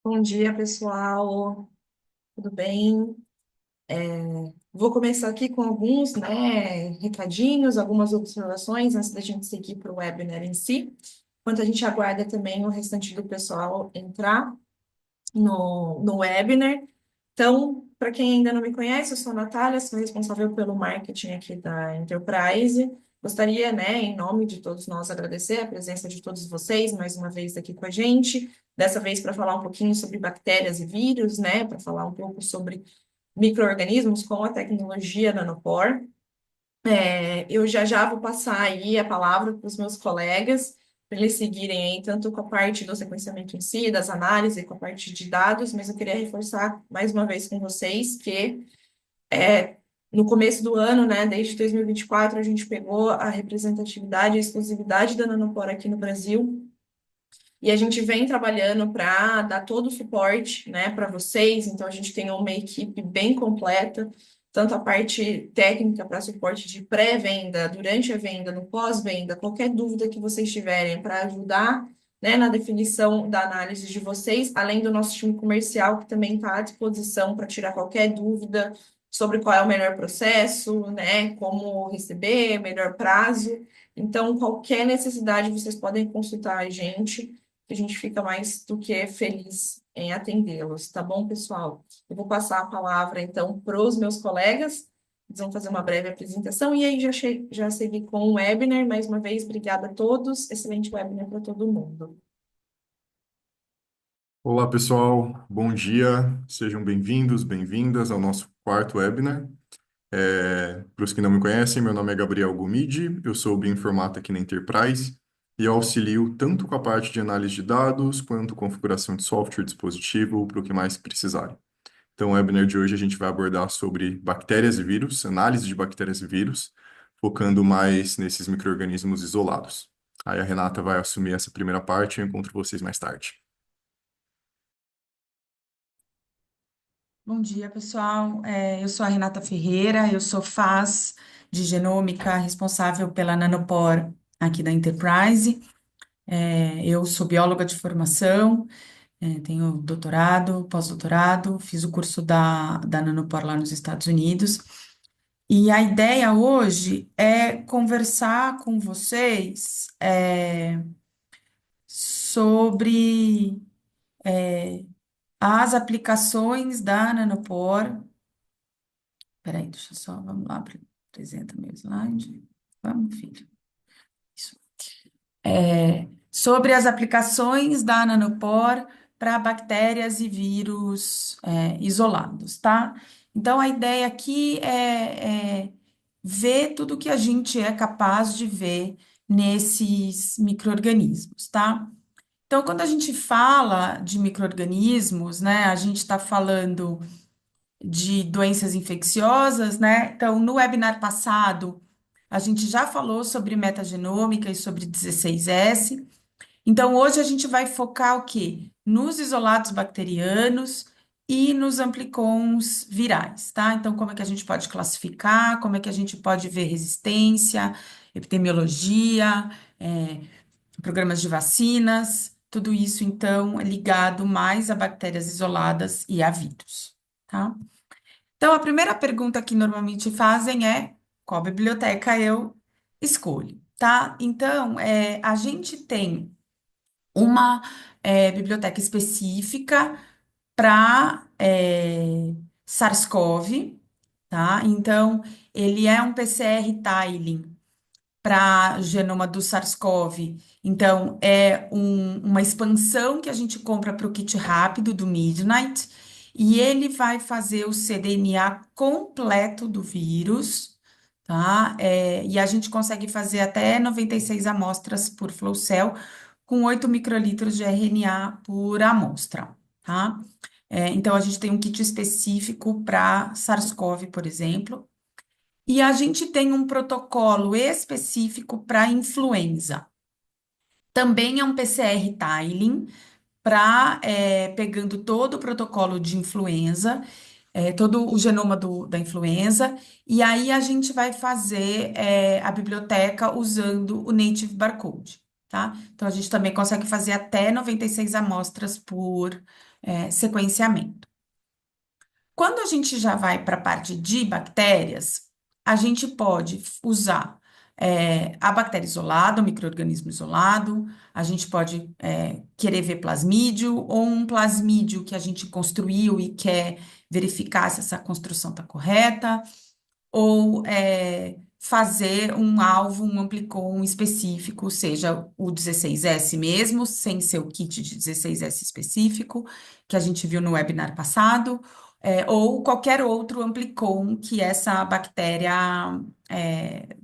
Bom dia, pessoal. Tudo bem? Vou começar aqui com alguns, recadinhos, algumas observações antes da gente seguir para o webinar em si, enquanto a gente aguarda também o restante do pessoal entrar no webinar. Então, para quem ainda não me conhece, eu sou a Natália, sou responsável pelo marketing aqui da Enterprise. Gostaria, em nome de todos nós, agradecer a presença de todos vocês mais uma vez aqui com a gente. Dessa vez para falar um pouquinho sobre bactérias e vírus, para falar um pouco sobre micro-organismos com a tecnologia Nanopore. Eu já já vou passar aí a palavra para os meus colegas, para eles seguirem aí, tanto com a parte do sequenciamento em si, das análises, com a parte de dados, mas eu queria reforçar mais uma vez com vocês que no começo do ano, desde 2024, a gente pegou a representatividade e a exclusividade da Nanopore aqui no Brasil, e a gente vem trabalhando para dar todo o suporte, para vocês. Então, a gente tem uma equipe bem completa, tanto a parte técnica para suporte de pré-venda, durante a venda, no pós-venda, qualquer dúvida que vocês tiverem para ajudar, na definição da análise de vocês, além do nosso time comercial, que também está à disposição para tirar qualquer dúvida sobre qual é o melhor processo, como receber, melhor prazo. Então, qualquer necessidade, vocês podem consultar a gente, que a gente fica mais do que feliz em atendê-los, tá bom, pessoal? Eu vou passar a palavra, então, para os meus colegas, eles vão fazer uma breve apresentação, e aí já segui com o webinar. Mais uma vez, obrigada a todos, excelente webinar para todo mundo. Olá, pessoal. Bom dia. Sejam bem-vindos, bem-vindas ao nosso quarto webinar. Para os que não me conhecem, meu nome é Gabriel Gomide, eu sou bioinformata aqui na Enterprise e eu auxilio tanto com a parte de análise de dados quanto configuração de software, dispositivo, para o que mais precisarem. Então, o webinar de hoje a gente vai abordar sobre bactérias e vírus, análise de bactérias e vírus, focando mais nesses micro-organismos isolados. Aí a Renata vai assumir essa primeira parte e eu encontro vocês mais tarde. Bom dia, pessoal. Eu sou a Renata Ferreira, eu sou FAS de Genômica, responsável pela Nanopore aqui da Enterprise. Eu sou bióloga de formação, tenho doutorado, pós-doutorado, fiz o curso da Nanopore lá nos Estados Unidos. E a ideia hoje é conversar com vocês sobre as aplicações da Nanopore. Peraí, deixa eu só, vamos lá, apresenta meu slide. Vamos, filho. Isso. Sobre as aplicações da Nanopore para bactérias e vírus isolados, tá? Então, a ideia aqui é ver tudo que a gente é capaz de ver nesses micro-organismos, tá? Então, quando a gente fala de micro-organismos, né, a gente está falando de doenças infecciosas, né? Então, no webinar passado, a gente já falou sobre metagenômica e sobre 16S. Então, hoje a gente vai focar o quê? Nos isolados bacterianos e nos amplicons virais, tá? Então, como é que a gente pode classificar, como é que a gente pode ver resistência, epidemiologia, programas de vacinas, tudo isso, então, é ligado mais a bactérias isoladas e a vírus, tá? Então, a primeira pergunta que normalmente fazem é: qual biblioteca eu escolho, tá? Então, a gente tem uma biblioteca específica para SARS-CoV, tá? Então, ele é um PCR tiling para genoma do SARS-CoV. Então, é uma expansão que a gente compra para o kit rápido do Midnight, e ele vai fazer o cDNA completo do vírus, tá? E a gente consegue fazer até 96 amostras por flow cell, com 8 microlitros de RNA por amostra, tá? Então, a gente tem um kit específico para SARS-CoV, por exemplo. E a gente tem um protocolo específico para influenza. Também é um PCR tiling para pegando todo o protocolo de influenza, todo o genoma da influenza, e aí a gente vai fazer a biblioteca usando o Native Barcode, tá? Então a gente também consegue fazer até 96 amostras por sequenciamento. Quando a gente já vai para a parte de bactérias, a gente pode usar a bactéria isolada, o micro-organismo isolado, a gente pode querer ver plasmídio ou um plasmídio que a gente construiu e quer verificar se essa construção está correta, ou fazer um alvo, um amplicon específico, seja o 16S mesmo, sem ser o kit de 16S específico, que a gente viu no webinar passado, ou qualquer outro amplicon que essa bactéria é,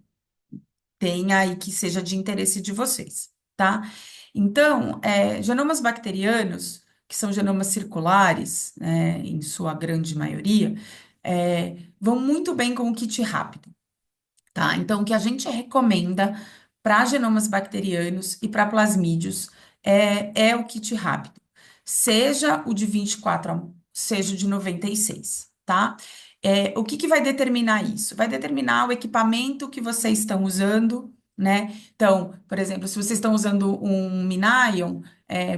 tenha e que seja de interesse de vocês, tá? Então, genomas bacterianos, que são genomas circulares, né, em sua grande maioria, vão muito bem com o kit rápido. Tá? Então, o que a gente recomenda para genomas bacterianos e para plasmídios é o kit rápido, seja o de 24, seja o de 96, tá? O que que vai determinar isso? Vai determinar o equipamento que vocês estão usando, né? Então, por exemplo, se vocês estão usando um Minion,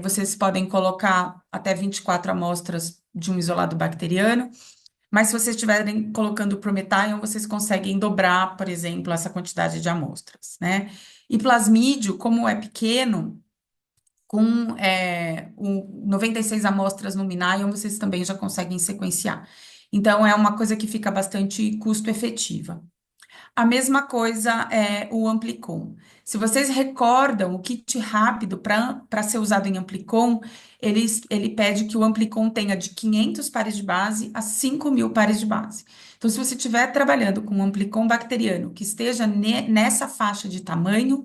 vocês podem colocar até 24 amostras de um isolado bacteriano. Mas se vocês estiverem colocando o Promethean, vocês conseguem dobrar, por exemplo, essa quantidade de amostras, né? E plasmídio, como é pequeno, com 96 amostras no Minion, vocês também já conseguem sequenciar. Então, é uma coisa que fica bastante custo-efetiva. A mesma coisa é o Amplicon. Se vocês recordam, o kit rápido para ser usado em Amplicon, ele pede que o Amplicon tenha de 500 pares de base a 5.000 pares de base. Então, se você estiver trabalhando com um Amplicon bacteriano que esteja nessa faixa de tamanho,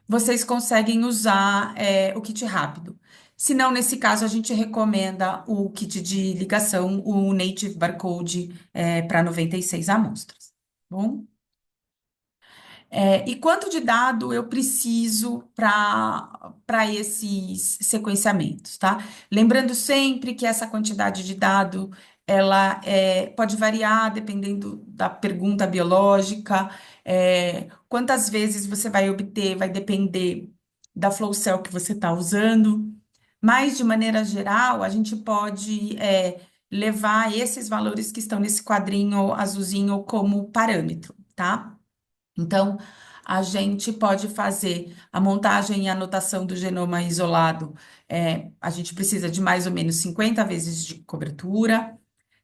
vocês conseguem usar o kit rápido. Se não, nesse caso, a gente recomenda o kit de ligação, o Native Barcode, para 96 amostras. Bom? E quanto de dado eu preciso para esses sequenciamentos, tá? Lembrando sempre que essa quantidade de dado ela pode variar dependendo da pergunta biológica. Quantas vezes você vai obter vai depender da flow cell que você está usando, mas de maneira geral a gente pode levar esses valores que estão nesse quadrinho azulzinho como parâmetro, tá? Então, a gente pode fazer a montagem e anotação do genoma isolado. A gente precisa de mais ou menos 50 vezes de cobertura.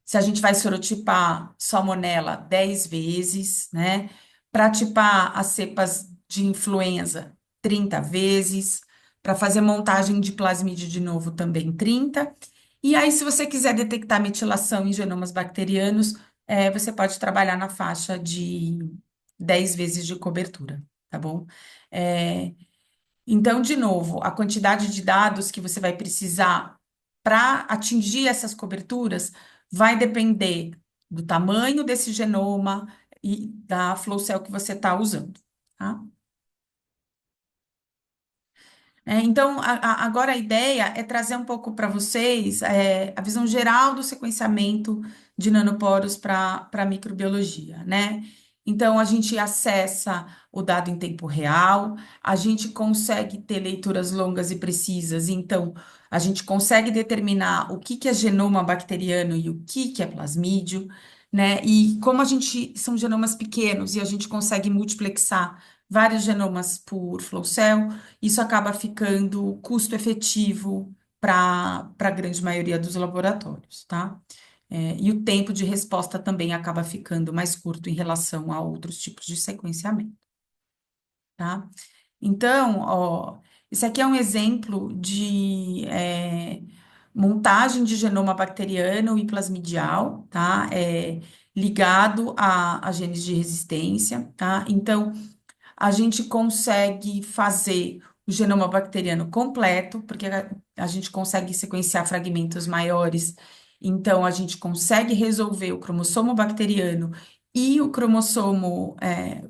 Se a gente vai sorotipar salmonela 10 vezes, né? Para tipar as cepas de influenza 30 vezes. Para fazer montagem de plasmídio de novo também 30. E aí, se você quiser detectar metilação em genomas bacterianos, você pode trabalhar na faixa de 10 vezes de cobertura, tá bom? É, então, de novo, a quantidade de dados que você vai precisar para atingir essas coberturas vai depender do tamanho desse genoma e da flow cell que você está usando, tá? Então, agora a ideia é trazer um pouco para vocês a visão geral do sequenciamento de nanoporos para microbiologia, né? Então, a gente acessa o dado em tempo real, a gente consegue ter leituras longas e precisas, então, a gente consegue determinar o que é genoma bacteriano e o que é plasmídio, né? E como a gente são genomas pequenos e a gente consegue multiplexar vários genomas por flow cell, isso acaba ficando custo efetivo para a grande maioria dos laboratórios, tá? E o tempo de resposta também acaba ficando mais curto em relação a outros tipos de sequenciamento, tá? Então, ó, esse aqui é um exemplo de montagem de genoma bacteriano e plasmidial, tá? Ligado a genes de resistência, tá? Então, a gente consegue fazer o genoma bacteriano completo, porque a gente consegue sequenciar fragmentos maiores, então a gente consegue resolver o cromossomo bacteriano e o cromossomo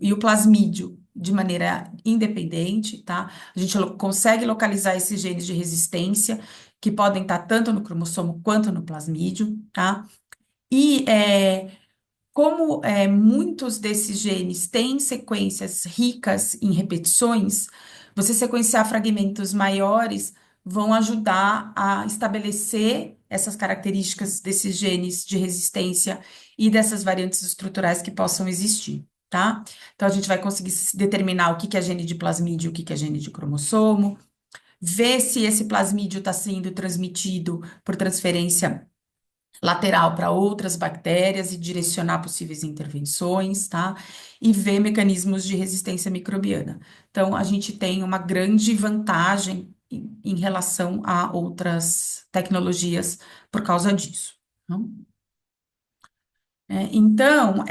e o plasmídio de maneira independente, tá? A gente consegue localizar esses genes de resistência, que podem estar tanto no cromossomo quanto no plasmídio, tá? E como muitos desses genes têm sequências ricas em repetições, você sequenciar fragmentos maiores vão ajudar a estabelecer essas características desses genes de resistência e dessas variantes estruturais que possam existir, tá? Então, a gente vai conseguir determinar o que que é gene de plasmídio, o que que é gene de cromossomo, ver se esse plasmídio está sendo transmitido por transferência lateral para outras bactérias e direcionar possíveis intervenções, tá? E ver mecanismos de resistência microbiana. Então, a gente tem uma grande vantagem em relação a outras tecnologias por causa disso. Tá? Então,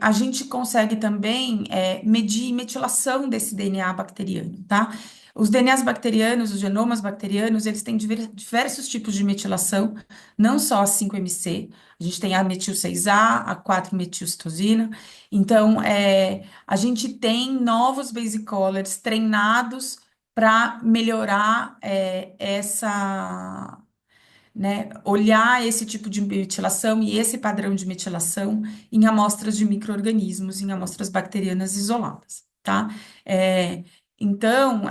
a gente consegue também medir metilação desse DNA bacteriano, tá? Os DNAs bacterianos, os genomas bacterianos, eles têm diversos tipos de metilação, não só a 5-MC, a gente tem a metil 6A, a 4-metilcitosina. Então, a gente tem novos base callers treinados para melhorar essa, né, olhar esse tipo de metilação e esse padrão de metilação em amostras de micro-organismos, em amostras bacterianas isoladas, tá? É, então,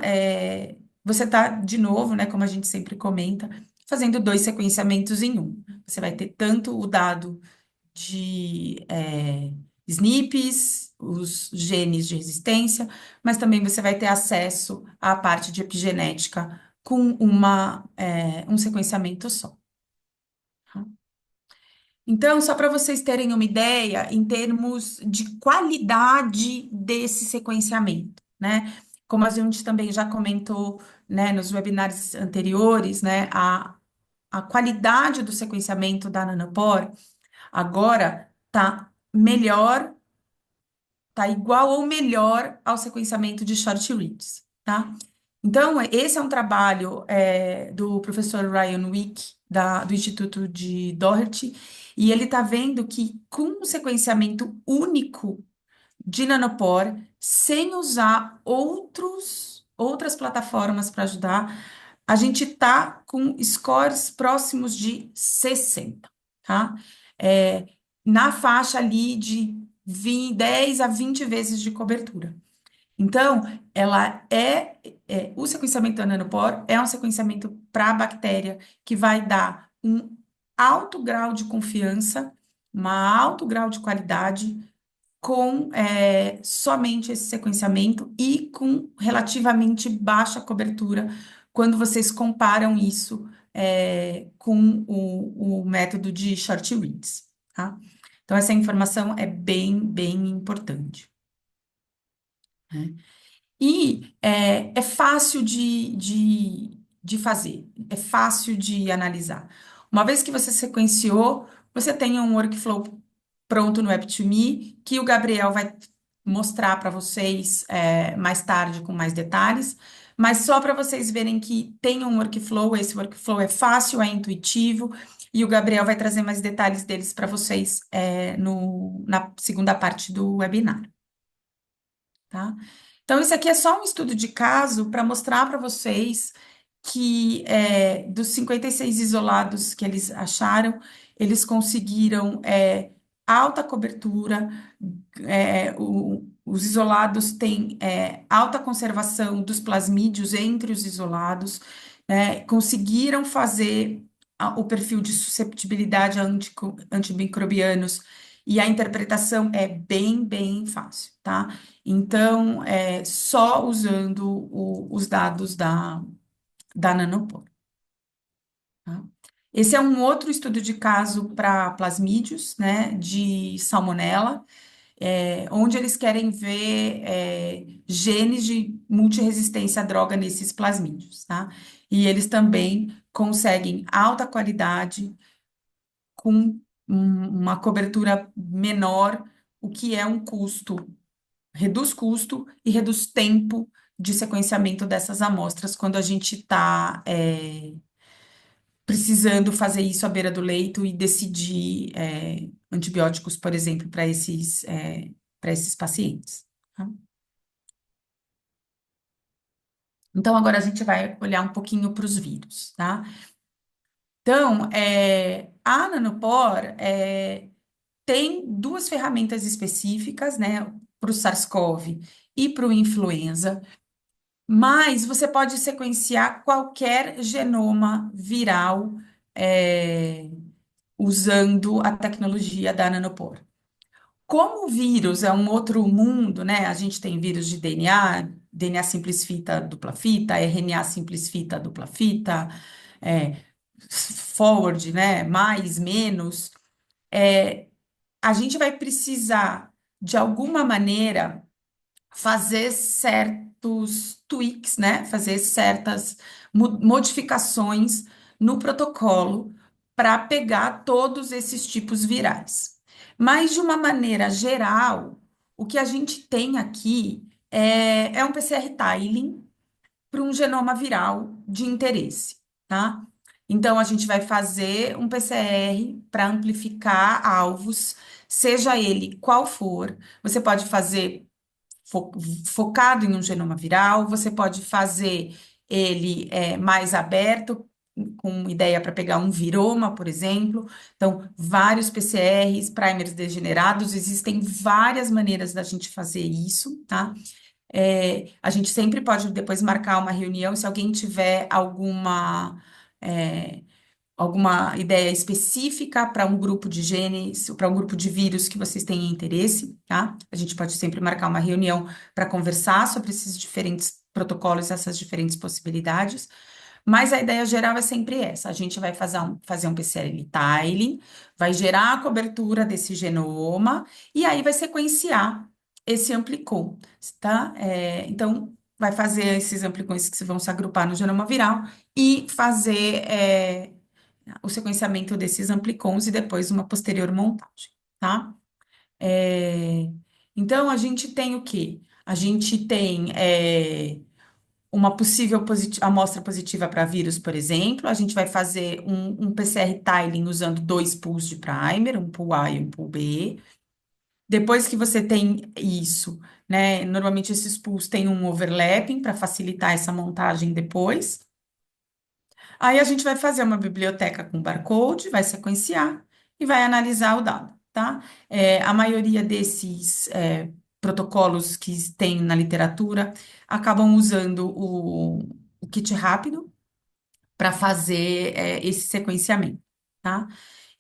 você está, de novo, né, como a gente sempre comenta, fazendo dois sequenciamentos em um. Você vai ter tanto o dado de SNPs, os genes de resistência, mas também você vai ter acesso à parte de epigenética com um sequenciamento só. Tá? Então, só para vocês terem uma ideia, em termos de qualidade desse sequenciamento, né? Como a gente também já comentou, né, nos webinars anteriores, né, a qualidade do sequenciamento da Nanopore agora está melhor, está igual ou melhor ao sequenciamento de short reads, tá? Então, esse é um trabalho do professor Ryan Wick, do Instituto de Doherty, e ele está vendo que com um sequenciamento único de nanopore, sem usar outras plataformas para ajudar, a gente está com scores próximos de 60, tá? É, na faixa ali de 10 a 20 vezes de cobertura. Então, o sequenciamento da nanopore é um sequenciamento para a bactéria que vai dar um alto grau de confiança, um alto grau de qualidade com somente esse sequenciamento e com relativamente baixa cobertura quando vocês comparam isso com o método de short reads, tá? Então, essa informação é bem, bem importante, né? E é fácil de fazer, é fácil de analisar. Uma vez que você sequenciou, você tem um workflow pronto no Web2Me, que o Gabriel vai mostrar para vocês mais tarde com mais detalhes, mas só para vocês verem que tem um workflow, esse workflow é fácil, é intuitivo, e o Gabriel vai trazer mais detalhes deles para vocês na segunda parte do webinar, tá? Então, isso aqui é só um estudo de caso para mostrar para vocês que dos 56 isolados que eles acharam, eles conseguiram alta cobertura, os isolados têm alta conservação dos plasmídios entre os isolados, né, conseguiram fazer o perfil de susceptibilidade a antimicrobianos, e a interpretação é bem, bem fácil, tá? Então, só usando os dados da Nanopore, tá? Esse é um outro estudo de caso para plasmídios, né, de salmonela, onde eles querem ver genes de multiresistência à droga nesses plasmídios, tá? E eles também conseguem alta qualidade com uma cobertura menor, o que é um custo e reduz tempo de sequenciamento dessas amostras quando a gente está precisando fazer isso à beira do leito e decidir antibióticos, por exemplo, para esses pacientes, tá? Então, agora a gente vai olhar um pouquinho para os vírus, tá? Então, a Nanopore tem duas ferramentas específicas, né, para o SARS-CoV e para o influenza. Mas você pode sequenciar qualquer genoma viral é, usando a tecnologia da Nanopore. Como o vírus é um outro mundo, né? A gente tem vírus de DNA, DNA simples fita, dupla fita, RNA simples fita, dupla fita, é, forward, né? Mais, menos. A gente vai precisar, de alguma maneira, fazer certos tweaks, né? Fazer certas modificações no protocolo para pegar todos esses tipos virais. Mas, de uma maneira geral, o que a gente tem aqui é um PCR tiling para um genoma viral de interesse, tá? Então, a gente vai fazer um PCR para amplificar alvos, seja ele qual for. Você pode fazer fo- focado em um genoma viral, você pode fazer ele mais aberto, com ideia para pegar um viroma, por exemplo. Então, vários PCRs, primers degenerados, existem várias maneiras da gente fazer isso, tá? A gente sempre pode depois marcar uma reunião, se alguém tiver é, alguma ideia específica para um grupo de genes, para um grupo de vírus que vocês têm interesse, tá? A gente pode sempre marcar uma reunião para conversar sobre esses diferentes protocolos, essas diferentes possibilidades. Mas a ideia geral é sempre essa: a gente vai fazer um PCR tiling, vai gerar a cobertura desse genoma e aí vai sequenciar esse amplicon, tá? Então, vai fazer esses amplicões que vão se agrupar no genoma viral e fazer o sequenciamento desses amplicons e depois uma posterior montagem, tá? É, então, a gente tem o quê? A gente tem uma possível amostra positiva para vírus, por exemplo. A gente vai fazer um PCR tiling usando dois pools de primer, um pool A e um pool B. Depois que você tem isso, né? Normalmente esses pools têm um overlapping para facilitar essa montagem depois. Aí a gente vai fazer uma biblioteca com barcode, vai sequenciar e vai analisar o dado, tá? A maioria desses protocolos que tem na literatura acabam usando o kit rápido para fazer esse sequenciamento, tá?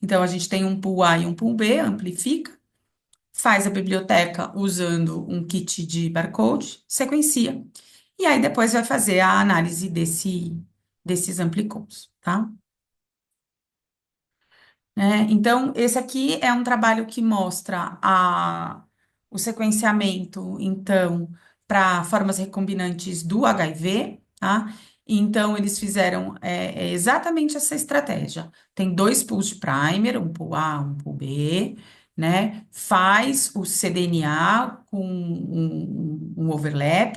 Então a gente tem um pool A e um pool B, amplifica, faz a biblioteca usando um kit de barcode, sequencia, e aí depois vai fazer a análise desses amplicons, tá? Então, esse aqui é um trabalho que mostra o sequenciamento, então, para formas recombinantes do HIV, tá? Então, eles fizeram exatamente essa estratégia. Tem dois pools de primer, um pool A, um pool B, né? Faz o cDNA com um overlap,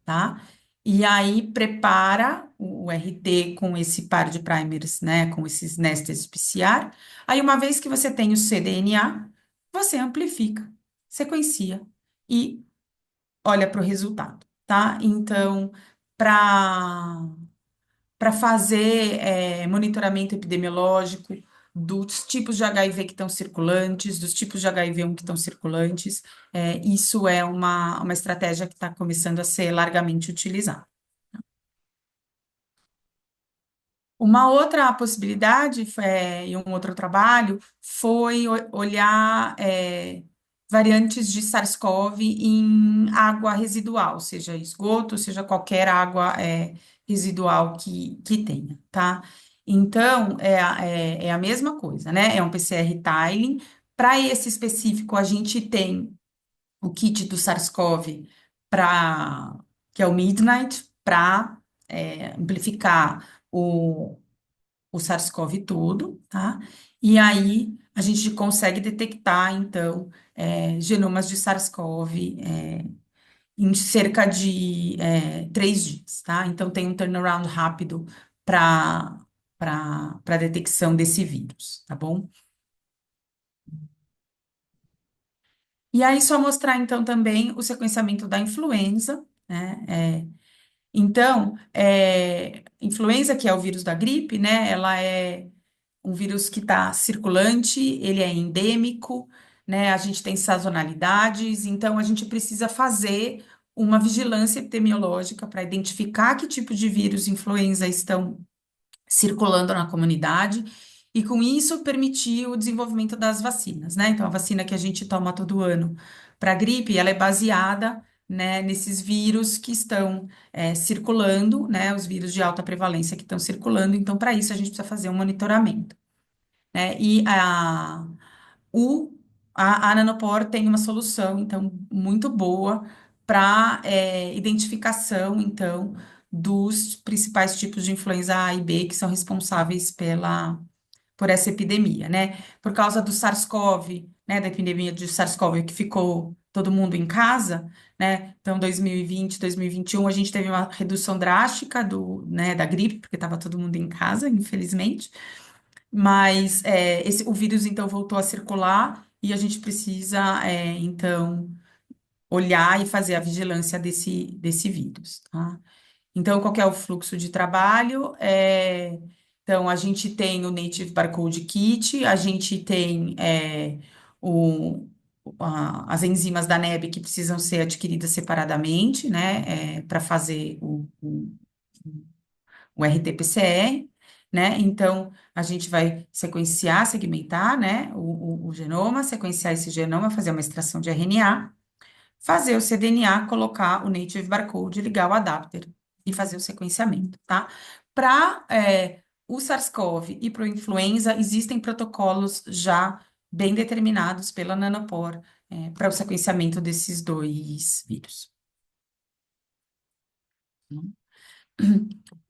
tá? E aí prepara o RT com esse par de primers, né? Com esses nestes PCR. Aí, uma vez que você tem o cDNA, você amplifica, sequencia e olha para o resultado, tá? Então, para fazer monitoramento epidemiológico dos tipos de HIV que estão circulantes, dos tipos de HIV1 que estão circulantes, isso é uma estratégia que está começando a ser largamente utilizada. Uma outra possibilidade e um outro trabalho foi olhar variantes de SARS-CoV em água residual, seja esgoto, seja qualquer água residual que tenha, tá? Então, é a mesma coisa, né? É um PCR tiling. Para esse específico, a gente tem o kit do SARS-CoV para que é o Midnight, para amplificar o SARS-CoV todo, tá? E aí a gente consegue detectar, então, genomas de SARS-CoV em cerca de 3 dias, tá? Então tem um turnaround rápido para detecção desse vírus, tá bom? E aí, só mostrar, então, também o sequenciamento da influenza, né? Então, influenza, que é o vírus da gripe, né? Ela é um vírus que está circulante, ele é endêmico, né? A gente tem sazonalidades, então a gente precisa fazer uma vigilância epidemiológica para identificar que tipo de vírus influenza estão circulando na comunidade e, com isso, permitir o desenvolvimento das vacinas, né? Então, a vacina que a gente toma todo ano para gripe, ela é baseada, né, nesses vírus que estão circulando, né, os vírus de alta prevalência que estão circulando. Então, para isso, a gente precisa fazer um monitoramento, né? O, a Nanopore tem uma solução, então, muito boa para identificação, então, dos principais tipos de influenza A e B que são responsáveis por essa epidemia, né? Por causa do SARS-CoV, né, da epidemia de SARS-CoV que ficou todo mundo em casa, né? Então, 2020, 2021, a gente teve uma redução drástica né, da gripe, porque estava todo mundo em casa, infelizmente. Mas o vírus, então, voltou a circular e a gente precisa, então, olhar e fazer a vigilância desse vírus, tá? Então, qual que é o fluxo de trabalho? Então, a gente tem o Native Barcode Kit, a gente tem o- as enzimas da NEB que precisam ser adquiridas separadamente, né, para fazer o RT-PCR, né? Então, a gente vai sequenciar, segmentar, né, o genoma, sequenciar esse genoma, fazer uma extração de RNA, fazer o cDNA, colocar o Native Barcode, ligar o adapter e fazer o sequenciamento, tá? Para o SARS-CoV e para o influenza, existem protocolos já bem determinados pela Nanopore para o sequenciamento desses dois vírus.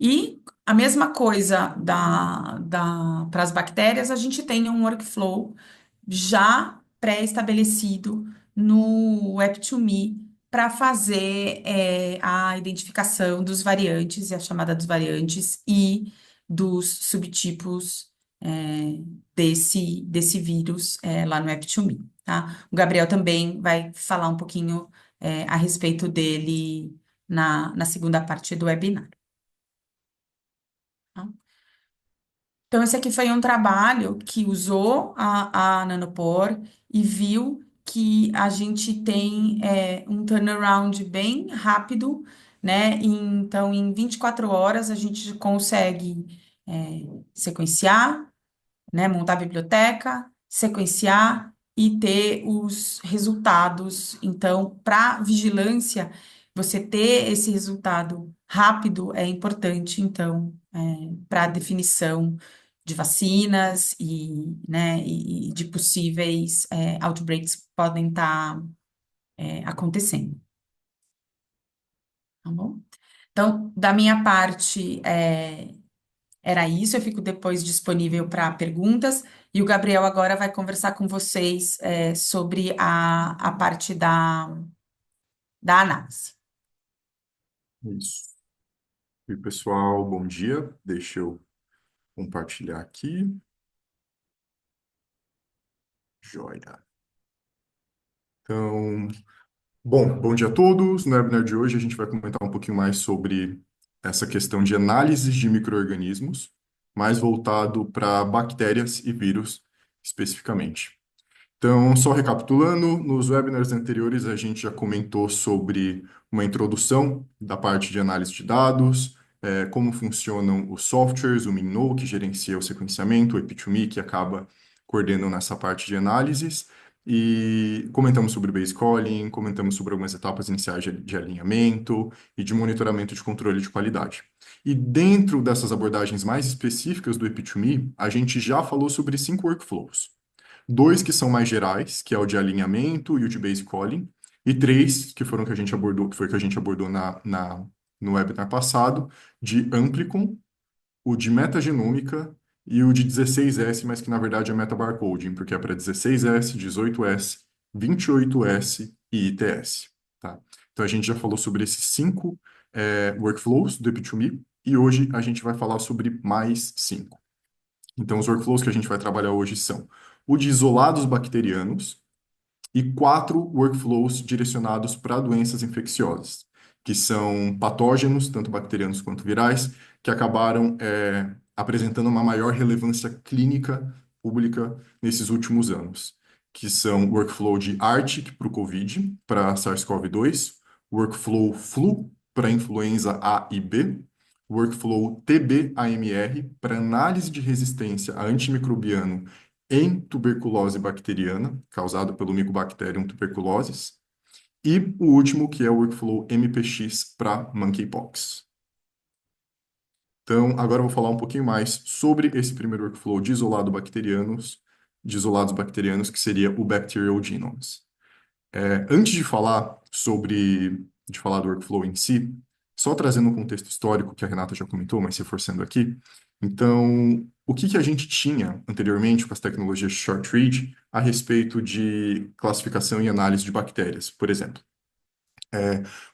E a mesma coisa para as bactérias, a gente tem um workflow já pré-estabelecido no Web2Me para fazer a identificação dos variantes e a chamada dos variantes e dos subtipos desse vírus lá no Web2Me, tá? O Gabriel também vai falar um pouquinho a respeito dele na segunda parte do webinar. Tá? Então, esse aqui foi um trabalho que usou a Nanopore e viu que a gente tem um turnaround bem rápido, né? Então, em 24 horas, a gente consegue sequenciar, né, montar a biblioteca, sequenciar e ter os resultados. Então, para vigilância, você ter esse resultado rápido é importante, então, para a definição de vacinas né, e de possíveis outbreaks que podem estar acontecendo. Tá bom? Então, da minha parte, era isso, eu fico depois disponível para perguntas, e o Gabriel agora vai conversar com vocês sobre a parte da análise. Isso. E pessoal, bom dia. Deixa eu compartilhar aqui. Joia. Então, bom dia a todos. No webinar de hoje a gente vai comentar um pouquinho mais sobre essa questão de análise de micro-organismos, mais voltado para bactérias e vírus especificamente. Então, só recapitulando, nos webinars anteriores a gente já comentou sobre uma introdução da parte de análise de dados, como funcionam os softwares, o MinKnow, que gerencia o sequenciamento, o Ep2Me, que acaba coordenando essa parte de análises, e comentamos sobre base calling, comentamos sobre algumas etapas iniciais de alinhamento e de monitoramento de controle de qualidade. E dentro dessas abordagens mais específicas do Ep2Me, a gente já falou sobre 5 workflows. 2 que são mais gerais, que é o de alinhamento e o de base calling, e 3 que foram que a gente abordou, que foi que a gente abordou no webinar passado, de Amplicon, o de metagenômica e o de 16S, mas que na verdade é metabarcoding, porque é para 16S, 18S, 28S e ITS, tá? Então a gente já falou sobre esses 5 workflows do Ep2Me, e hoje a gente vai falar sobre mais 5. Então, os workflows que a gente vai trabalhar hoje são o de isolados bacterianos e 4 workflows direcionados para doenças infecciosas, que são patógenos, tanto bacterianos quanto virais, que acabaram apresentando uma maior relevância clínica pública nesses últimos anos, que são o workflow de ARTIC para o COVID, para SARS-CoV-2, workflow Flu para influenza A e B, workflow TB-AMR para análise de resistência a antimicrobiano em tuberculose bacteriana, causada pelo Mycobacterium tuberculosis, e o último, que é o workflow MPX para monkeypox. Então, agora eu vou falar um pouquinho mais sobre esse primeiro workflow de isolados bacterianos, que seria o Bacterial Genomes. Antes de falar do workflow em si, só trazendo um contexto histórico que a Renata já comentou, mas reforçando aqui. Então, o que a gente tinha anteriormente com as tecnologias short read a respeito de classificação e análise de bactérias, por exemplo?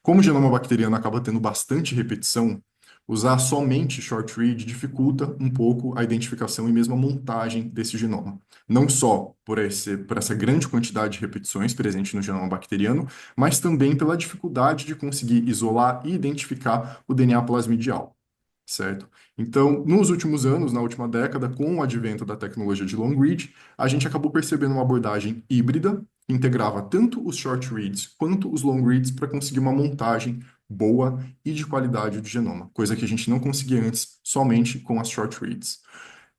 Como o genoma bacteriano acaba tendo bastante repetição, usar somente short read dificulta um pouco a identificação e mesmo a montagem desse genoma. Não só por essa grande quantidade de repetições presente no genoma bacteriano, mas também pela dificuldade de conseguir isolar e identificar o DNA plasmidial, certo? Então, nos últimos anos, na última década, com o advento da tecnologia de long read, a gente acabou percebendo uma abordagem híbrida, que integrava tanto os short reads quanto os long reads para conseguir uma montagem boa e de qualidade do genoma, coisa que a gente não conseguia antes somente com as short reads.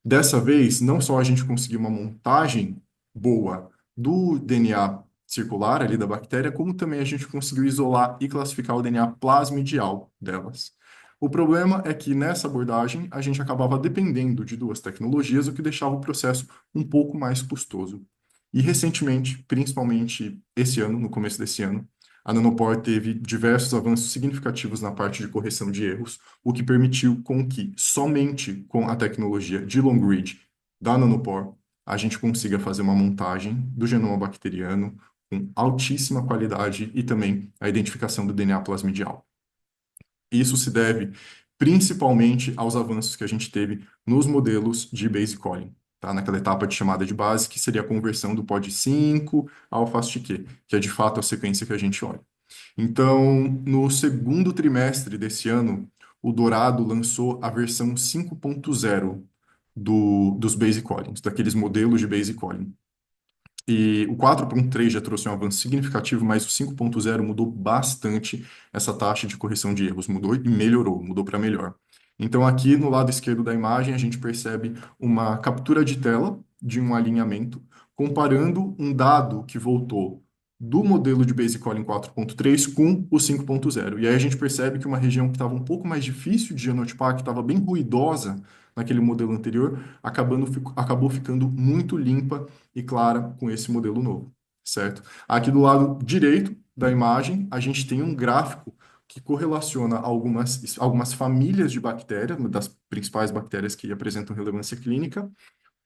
Dessa vez, não só a gente conseguiu uma montagem boa do DNA circular ali da bactéria, como também a gente conseguiu isolar e classificar o DNA plasmidial delas. O problema é que nessa abordagem a gente acabava dependendo de duas tecnologias, o que deixava o processo um pouco mais custoso. E recentemente, principalmente esse ano, no começo desse ano, a Nanopore teve diversos avanços significativos na parte de correção de erros, o que permitiu com que somente com a tecnologia de long read da Nanopore a gente consiga fazer uma montagem do genoma bacteriano com altíssima qualidade e também a identificação do DNA plasmidial. Isso se deve principalmente aos avanços que a gente teve nos modelos de base calling, tá? Naquela etapa de chamada de base, que seria a conversão do pod 5 ao FASTQ, que é de fato a sequência que a gente olha. Então, no segundo trimestre desse ano, o Dourado lançou a versão 5.0 dos base callings, daqueles modelos de base calling. E o 4.3 já trouxe um avanço significativo, mas o 5.0 mudou bastante essa taxa de correção de erros, mudou e melhorou, mudou para melhor. Então, aqui no lado esquerdo da imagem, a gente percebe uma captura de tela de um alinhamento, comparando um dado que voltou do modelo de Base Calling 4.3 com o 5.0. E aí a gente percebe que uma região que estava um pouco mais difícil de genotipar, que estava bem ruidosa naquele modelo anterior, acabou ficando muito limpa e clara com esse modelo novo, certo? Aqui do lado direito da imagem, a gente tem um gráfico que correlaciona algumas famílias de bactérias, uma das principais bactérias que apresentam relevância clínica,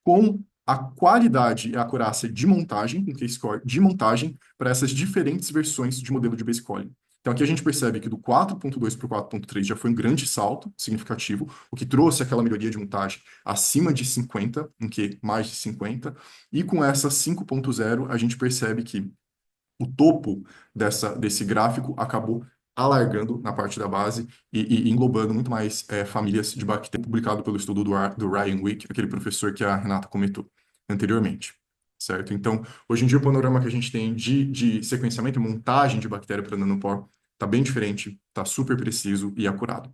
com a qualidade e a acurácia de montagem, com K-score de montagem, para essas diferentes versões de modelo de base calling. Então, aqui a gente percebe que do 4.2 para o 4.3 já foi um grande salto significativo, o que trouxe aquela melhoria de montagem acima de 50, em que mais de 50, e com essa 5.0 a gente percebe que o topo desse gráfico acabou alargando na parte da base e englobando muito mais famílias de bactérias, publicado pelo estudo do Ryan Wick, aquele professor que a Renata comentou anteriormente, certo? Então, hoje em dia, o panorama que a gente tem de sequenciamento e montagem de bactéria para nanopore está bem diferente, está super preciso e acurado.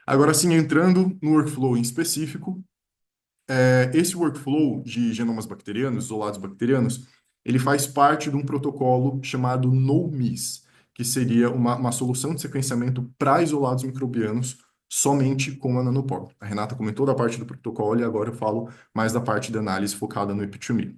Agora sim, entrando no workflow em específico, esse workflow de genomas bacterianos, isolados bacterianos, ele faz parte de um protocolo chamado NoMIS, que seria uma solução de sequenciamento para isolados microbianos somente com a nanopore. A Renata comentou da parte do protocolo e agora eu falo mais da parte da análise focada no EP2Me.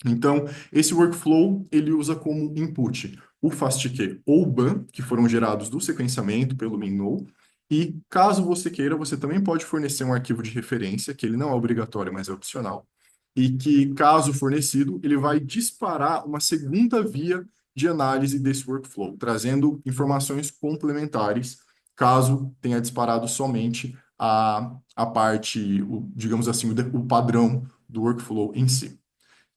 Então, esse workflow, ele usa como input o FASTQ ou o BAM, que foram gerados do sequenciamento pelo MinKnow, e caso você queira, você também pode fornecer um arquivo de referência, que ele não é obrigatório, mas é opcional, e que, caso fornecido, ele vai disparar uma segunda via de análise desse workflow, trazendo informações complementares, caso tenha disparado somente a parte, digamos assim, o padrão do workflow em si.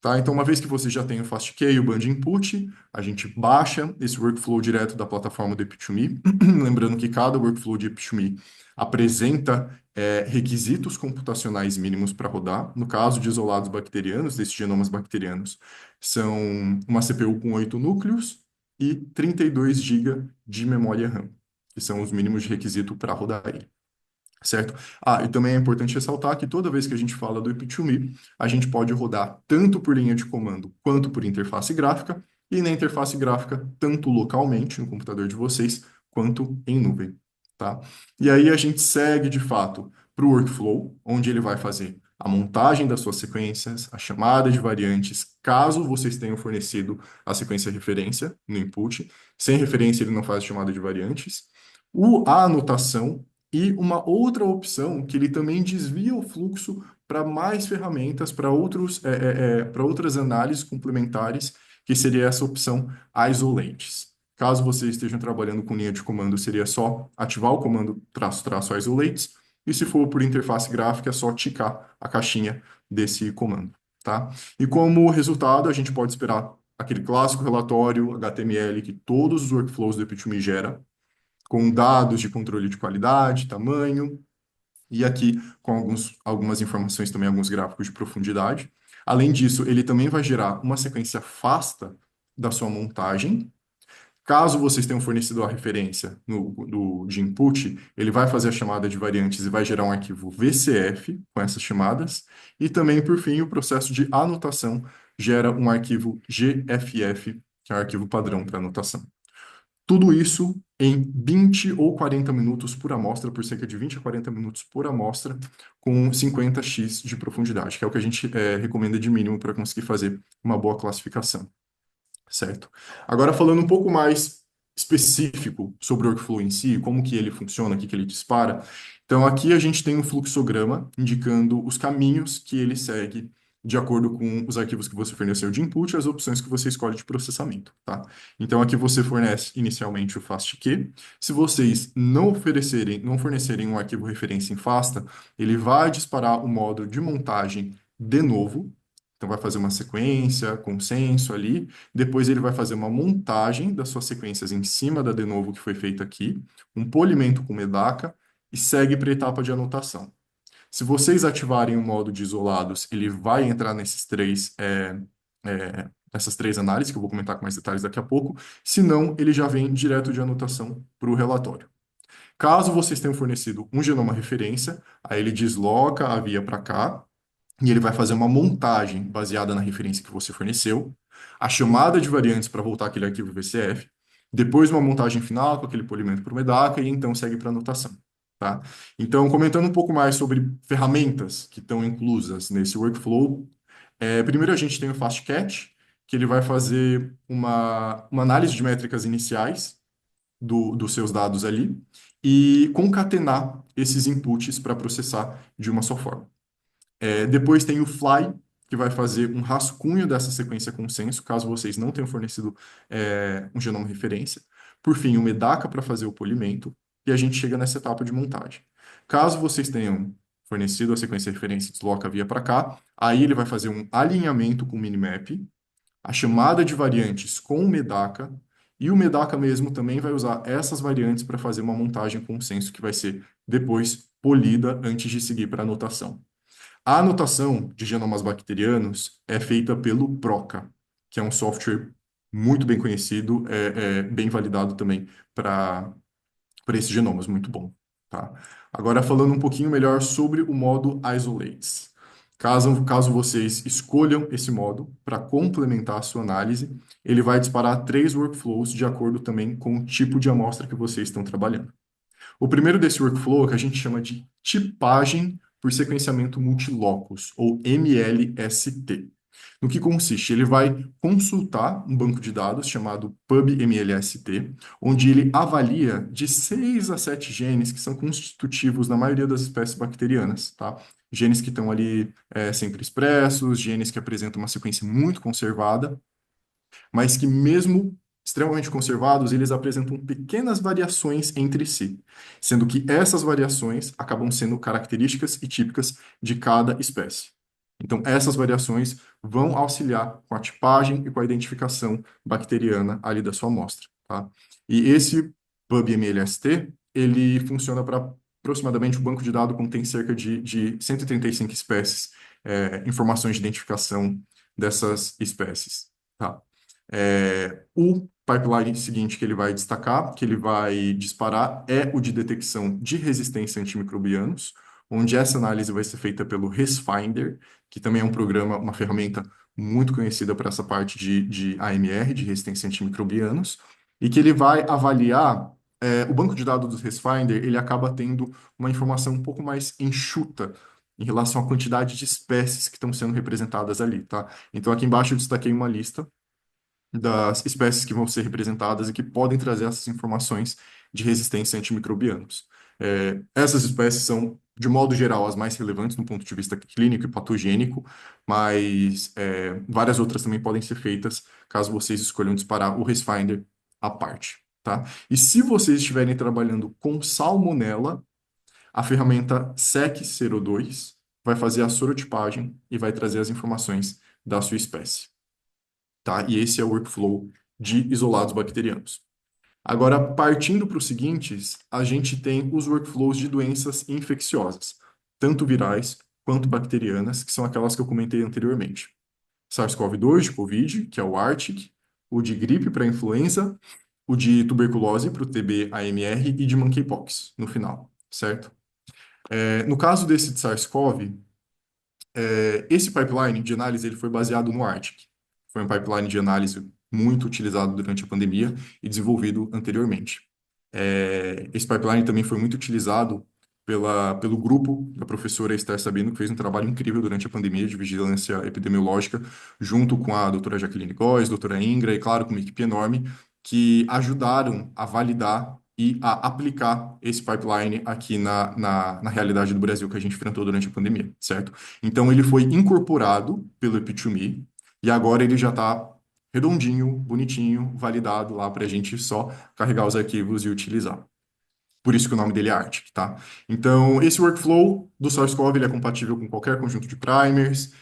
Tá? Então, uma vez que você já tem o FastQ e o Band Input, a gente baixa esse workflow direto da plataforma do EP2Me. Lembrando que cada workflow de EP2Me apresenta requisitos computacionais mínimos para rodar. No caso de isolados bacterianos, desses genomas bacterianos, são uma CPU com 8 núcleos, e 32 GB de memória RAM, que são os mínimos de requisito para rodar ele. Certo? Ah, e também é importante ressaltar que toda vez que a gente fala do IP2Me, a gente pode rodar tanto por linha de comando quanto por interface gráfica, e na interface gráfica, tanto localmente no computador de vocês, quanto em nuvem, tá? E aí a gente segue, de fato, para o workflow, onde ele vai fazer a montagem das suas sequências, a chamada de variantes, caso vocês tenham fornecido a sequência referência no input. Sem referência, ele não faz chamada de variantes. A anotação e uma outra opção que ele também desvia o fluxo para mais ferramentas, para outras análises complementares, que seria essa opção isolates. Caso vocês estejam trabalhando com linha de comando, seria só ativar o comando -- isolates, e se for por interface gráfica, é só ticar a caixinha desse comando, tá? E como resultado, a gente pode esperar aquele clássico relatório HTML que todos os workflows do Epitome gera, com dados de controle de qualidade, tamanho, e aqui com algumas informações também, alguns gráficos de profundidade. Além disso, ele também vai gerar uma sequência FASTA da sua montagem. Caso vocês tenham fornecido a referência de input, ele vai fazer a chamada de variantes e vai gerar um arquivo VCF com essas chamadas. E também, por fim, o processo de anotação gera um arquivo GFF, que é um arquivo padrão para anotação. Tudo isso em 20 ou 40 minutos por amostra, por cerca de 20 a 40 minutos por amostra, com 50x de profundidade, que é o que a gente recomenda de mínimo para conseguir fazer uma boa classificação, certo? Agora, falando um pouco mais específico sobre o workflow em si, como que ele funciona, o que que ele dispara. Então, aqui a gente tem um fluxograma indicando os caminhos que ele segue de acordo com os arquivos que você forneceu de input e as opções que você escolhe de processamento, tá? Então, aqui você fornece inicialmente o FASTQ. Se vocês não fornecerem um arquivo referência em FASTA, ele vai disparar o modo de montagem de novo. Então, vai fazer uma sequência, consenso ali. Depois ele vai fazer uma montagem das suas sequências em cima da de novo que foi feita aqui, um polimento com Medaka e segue para a etapa de anotação. Se vocês ativarem o modo de isolados, ele vai entrar nessas três análises, que eu vou comentar com mais detalhes daqui a pouco. Se não, ele já vem direto de anotação para o relatório. Caso vocês tenham fornecido um genoma referência, aí ele desloca a via para cá, e ele vai fazer uma montagem baseada na referência que você forneceu, a chamada de variantes para voltar aquele arquivo VCF, depois uma montagem final com aquele polimento para o Medaka e então segue para anotação, tá? Então, comentando um pouco mais sobre ferramentas que estão inclusas nesse workflow, primeiro a gente tem o FastCatch, que ele vai fazer uma análise de métricas iniciais dos seus dados ali e concatenar esses inputs para processar de uma só forma. Depois tem o Fly, que vai fazer um rascunho dessa sequência consenso, caso vocês não tenham fornecido um genoma referência. Por fim, o Medaka para fazer o polimento, e a gente chega nessa etapa de montagem. Caso vocês tenham fornecido a sequência referência, desloca a via para cá, aí ele vai fazer um alinhamento com o Minimap, a chamada de variantes com o Medaka, e o Medaka mesmo também vai usar essas variantes para fazer uma montagem consenso que vai ser depois polida antes de seguir para a anotação. A anotação de genomas bacterianos é feita pelo Proca, que é um software muito bem conhecido, bem validado também para esses genomas, muito bom, tá? Agora falando um pouquinho melhor sobre o modo Isolates. Caso vocês escolham esse modo para complementar a sua análise, ele vai disparar 3 workflows de acordo também com o tipo de amostra que vocês estão trabalhando. O primeiro desse workflow é o que a gente chama de tipagem por sequenciamento multilocus, ou MLST. No que consiste? Ele vai consultar um banco de dados chamado PubMLST, onde ele avalia de 6 a 7 genes que são constitutivos na maioria das espécies bacterianas, tá? Genes que estão ali sempre expressos, genes que apresentam uma sequência muito conservada, mas que mesmo extremamente conservados, eles apresentam pequenas variações entre si, sendo que essas variações acabam sendo características e típicas de cada espécie. Então, essas variações vão auxiliar com a tipagem e com a identificação bacteriana ali da sua amostra, tá? E esse PubMLST, ele funciona para aproximadamente o banco de dados contém cerca de 135 espécies, informações de identificação dessas espécies, tá? O pipeline seguinte que ele vai destacar, que ele vai disparar, é o de detecção de resistência a antimicrobianos, onde essa análise vai ser feita pelo ResFinder, que também é um programa, uma ferramenta muito conhecida para essa parte de AMR, de resistência a antimicrobianos, e que ele vai avaliar, o banco de dados do ResFinder, ele acaba tendo uma informação um pouco mais enxuta em relação à quantidade de espécies que estão sendo representadas ali, tá? Então, aqui embaixo eu destaquei uma lista das espécies que vão ser representadas e que podem trazer essas informações de resistência a antimicrobianos. Essas espécies são, de modo geral, as mais relevantes do ponto de vista clínico e patogênico, mas várias outras também podem ser feitas caso vocês escolham disparar o ResFinder à parte, tá? E se vocês estiverem trabalhando com salmonela, a ferramenta SecSero2 vai fazer a sorotipagem e vai trazer as informações da sua espécie, tá? E esse é o workflow de isolados bacterianos. Agora, partindo para os seguintes, a gente tem os workflows de doenças infecciosas, tanto virais quanto bacterianas, que são aquelas que eu comentei anteriormente. SARS-CoV-2 de COVID, que é o ARCTIC, o de gripe para influenza, o de tuberculose para o TB-AMR e de monkeypox no final, certo? No caso desse de SARS-CoV, esse pipeline de análise ele foi baseado no ARCTIC. Foi um pipeline de análise muito utilizado durante a pandemia e desenvolvido anteriormente. Esse pipeline também foi muito utilizado pelo grupo da professora Esther Sabino, que fez um trabalho incrível durante a pandemia de vigilância epidemiológica, junto com a doutora Jaqueline Góes, doutora Ingra e, claro, com uma equipe enorme, que ajudaram a validar e a aplicar esse pipeline aqui na realidade do Brasil que a gente enfrentou durante a pandemia, certo? Então, ele foi incorporado pelo Epitome e agora ele já está redondinho, bonitinho, validado lá para a gente só carregar os arquivos e utilizar. Por isso que o nome dele é Arctic, tá? Então, esse workflow do SourceCove ele é compatível com qualquer conjunto de primers,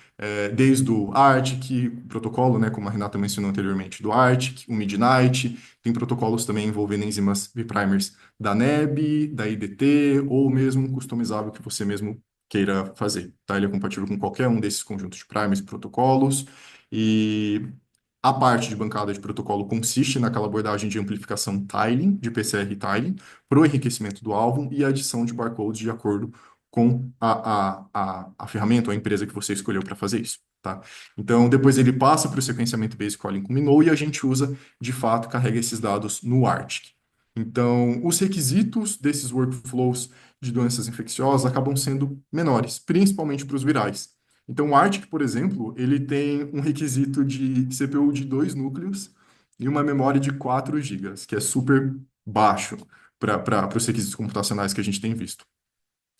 desde o Arctic, o protocolo, né, como a Renata mencionou anteriormente, do Arctic, o Midnight, tem protocolos também envolvendo enzimas biprimers da NEB, da IDT, ou mesmo customizável que você mesmo queira fazer, tá? Ele é compatível com qualquer um desses conjuntos de primers e protocolos, e a parte de bancada de protocolo consiste naquela abordagem de amplificação tiling, de PCR tiling, para o enriquecimento do álbum e a adição de barcodes de acordo com a ferramenta ou a empresa que você escolheu para fazer isso, tá? Então, depois ele passa para o sequenciamento Basic Calling com Minnow e a gente usa, de fato, carrega esses dados no Arctic. Então, os requisitos desses workflows de doenças infecciosas acabam sendo menores, principalmente para os virais. Então, o Arctic, por exemplo, ele tem um requisito de CPU de 2 núcleos e uma memória de 4 gigas, que é super baixo para os requisitos computacionais que a gente tem visto.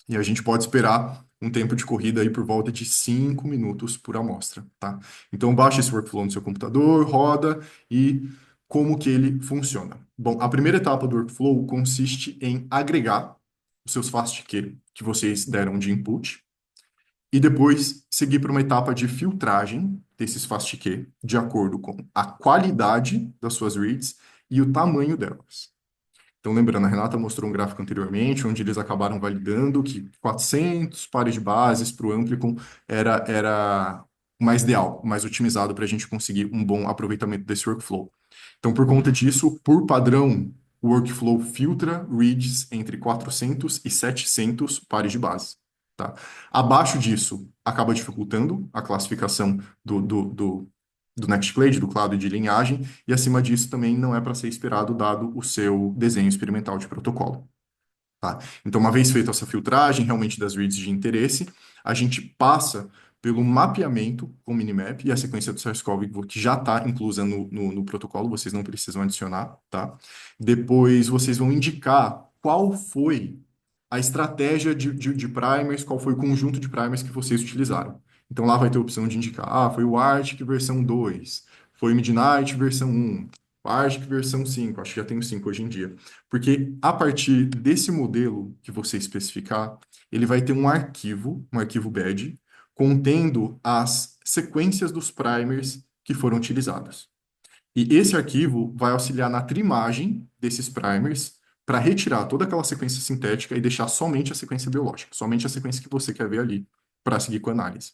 E a gente pode esperar um tempo de corrida aí por volta de 5 minutos por amostra, tá? Então, baixa esse workflow no seu computador, roda e como que ele funciona. Bom, a primeira etapa do workflow consiste em agregar os seus FASTQ que vocês deram de input e depois seguir para uma etapa de filtragem desses FASTQ de acordo com a qualidade das suas reads e o tamanho delas. Então, lembrando, a Renata mostrou um gráfico anteriormente, onde eles acabaram validando que 400 pares de bases para o Amplicon era o mais ideal, o mais otimizado para a gente conseguir um bom aproveitamento desse workflow. Então, por conta disso, por padrão, o workflow filtra reads entre 400 e 700 pares de base. Tá? Abaixo disso, acaba dificultando a classificação do Nextclade, do clado de linhagem, e acima disso também não é para ser esperado dado o seu desenho experimental de protocolo. Tá? Então, uma vez feita essa filtragem realmente das reads de interesse, a gente passa pelo mapeamento com o Minimap e a sequência do SARS-CoV que já está inclusa no protocolo, vocês não precisam adicionar, tá? Depois vocês vão indicar qual foi a estratégia de primers, qual foi o conjunto de primers que vocês utilizaram. Então lá vai ter a opção de indicar, foi o Arctic versão 2, foi o Midnight versão 1, o Arctic versão 5, acho que já tem o 5 hoje em dia. Porque a partir desse modelo que você especificar, ele vai ter um arquivo BED, contendo as sequências dos primers que foram utilizados. E esse arquivo vai auxiliar na trimagem desses primers para retirar toda aquela sequência sintética e deixar somente a sequência biológica, somente a sequência que você quer ver ali para seguir com a análise.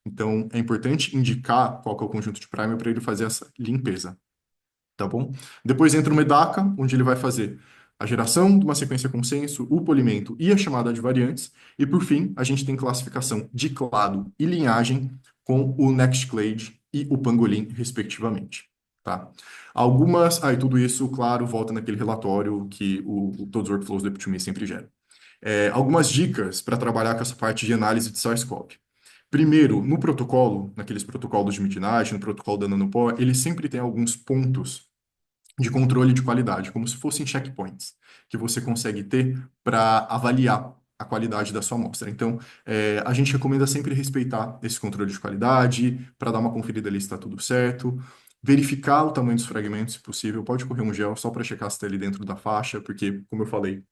Então, é importante indicar qual que é o conjunto de primer para ele fazer essa limpeza. tá bom? Depois entra o Medaka, onde ele vai fazer a geração de uma sequência consenso, o polimento e a chamada de variantes. E por fim, a gente tem classificação de clado e linhagem com o Nextclade e o Pangolin, respectivamente. Tá? E tudo isso, claro, volta naquele relatório que todos os workflows do Epitome sempre geram. Algumas dicas para trabalhar com essa parte de análise de SARS-CoV. Primeiro, no protocolo, naqueles protocolos de Midnight, no protocolo da Nanopore, ele sempre tem alguns pontos de controle de qualidade, como se fossem checkpoints, que você consegue ter para avaliar a qualidade da sua amostra. Então, a gente recomenda sempre respeitar esse controle de qualidade, para dar uma conferida ali se está tudo certo, verificar o tamanho dos fragmentos, se possível, pode correr um gel só para checar se está ali dentro da faixa, porque, como eu falei,